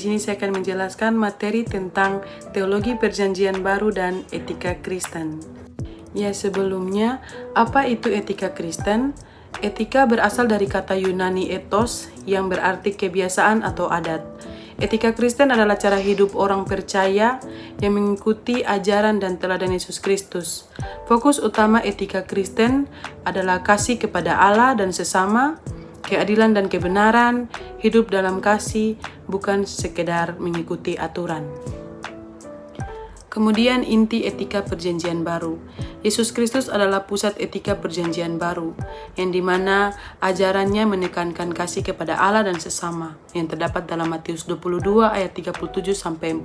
sini saya akan menjelaskan materi tentang teologi Perjanjian Baru dan etika Kristen. Ya, sebelumnya, apa itu etika Kristen? Etika berasal dari kata Yunani ethos yang berarti kebiasaan atau adat. Etika Kristen adalah cara hidup orang percaya yang mengikuti ajaran dan teladan Yesus Kristus. Fokus utama etika Kristen adalah kasih kepada Allah dan sesama, keadilan dan kebenaran, hidup dalam kasih, bukan sekedar mengikuti aturan. Kemudian inti etika Perjanjian Baru. Yesus Kristus adalah pusat etika Perjanjian Baru, yang dimana ajarannya menekankan kasih kepada Allah dan sesama, yang terdapat dalam Matius 22 ayat 37-40.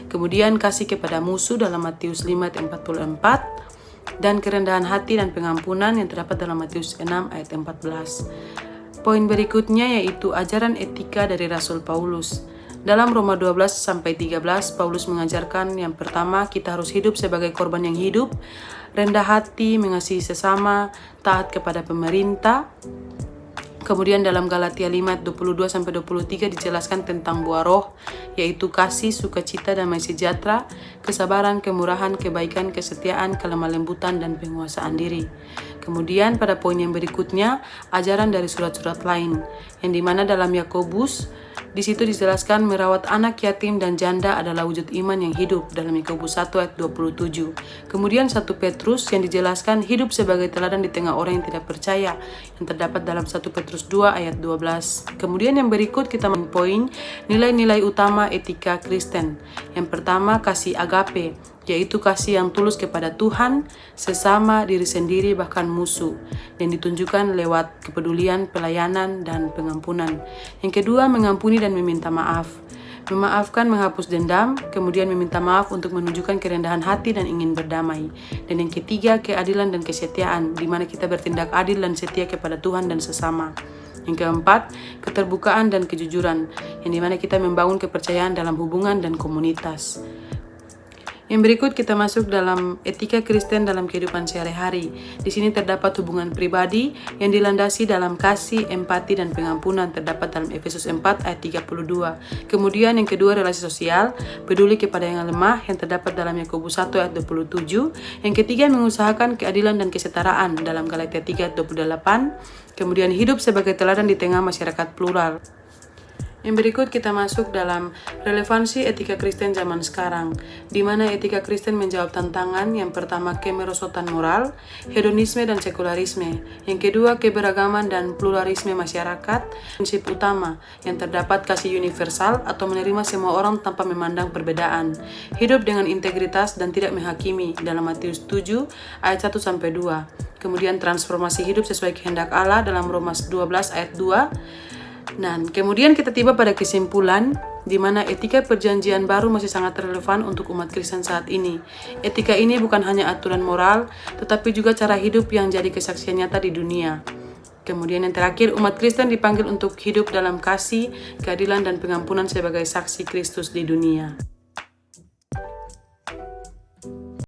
Kemudian kasih kepada musuh dalam Matius 5 ayat 44, dan kerendahan hati dan pengampunan yang terdapat dalam Matius 6 ayat 14. Poin berikutnya yaitu ajaran etika dari Rasul Paulus. Dalam Roma 12-13, Paulus mengajarkan yang pertama, kita harus hidup sebagai korban yang hidup, rendah hati, mengasihi sesama, taat kepada pemerintah. Kemudian dalam Galatia 5-22-23 dijelaskan tentang buah roh, yaitu kasih, sukacita, damai sejahtera, kesabaran, kemurahan, kebaikan, kesetiaan, kelemah lembutan, dan penguasaan diri. Kemudian pada poin yang berikutnya, ajaran dari surat-surat lain, yang dimana dalam Yakobus, di situ dijelaskan merawat anak yatim dan janda adalah wujud iman yang hidup dalam Yakobus 1 ayat 27. Kemudian 1 Petrus yang dijelaskan hidup sebagai teladan di tengah orang yang tidak percaya yang terdapat dalam 1 Petrus 2 ayat 12. Kemudian yang berikut kita mempoin nilai-nilai utama etika Kristen. Yang pertama, kasih agape, yaitu kasih yang tulus kepada Tuhan, sesama, diri sendiri, bahkan musuh, dan ditunjukkan lewat kepedulian, pelayanan, dan pengampunan. Yang kedua, mengampuni dan meminta maaf. Memaafkan menghapus dendam, kemudian meminta maaf untuk menunjukkan kerendahan hati dan ingin berdamai. Dan yang ketiga, keadilan dan kesetiaan, di mana kita bertindak adil dan setia kepada Tuhan dan sesama. Yang keempat, keterbukaan dan kejujuran, yang dimana kita membangun kepercayaan dalam hubungan dan komunitas. Yang berikut kita masuk dalam etika Kristen dalam kehidupan sehari-hari. Di sini terdapat hubungan pribadi yang dilandasi dalam kasih, empati, dan pengampunan terdapat dalam Efesus 4 ayat 32. Kemudian yang kedua, relasi sosial, peduli kepada yang lemah yang terdapat dalam Yakobus 1 ayat 27. Yang ketiga, mengusahakan keadilan dan kesetaraan dalam Galatia 3 ayat 28. Kemudian hidup sebagai teladan di tengah masyarakat plural. Yang berikut kita masuk dalam relevansi etika Kristen zaman sekarang, di mana etika Kristen menjawab tantangan yang pertama kemerosotan moral, hedonisme dan sekularisme, yang kedua keberagaman dan pluralisme masyarakat, prinsip utama yang terdapat kasih universal atau menerima semua orang tanpa memandang perbedaan, hidup dengan integritas dan tidak menghakimi dalam Matius 7 ayat 1-2, kemudian transformasi hidup sesuai kehendak Allah dalam Roma 12 ayat 2. Dan kemudian kita tiba pada kesimpulan di mana etika Perjanjian Baru masih sangat relevan untuk umat Kristen saat ini. Etika ini bukan hanya aturan moral, tetapi juga cara hidup yang jadi kesaksian nyata di dunia. Kemudian yang terakhir, umat Kristen dipanggil untuk hidup dalam kasih, keadilan, dan pengampunan sebagai saksi Kristus di dunia.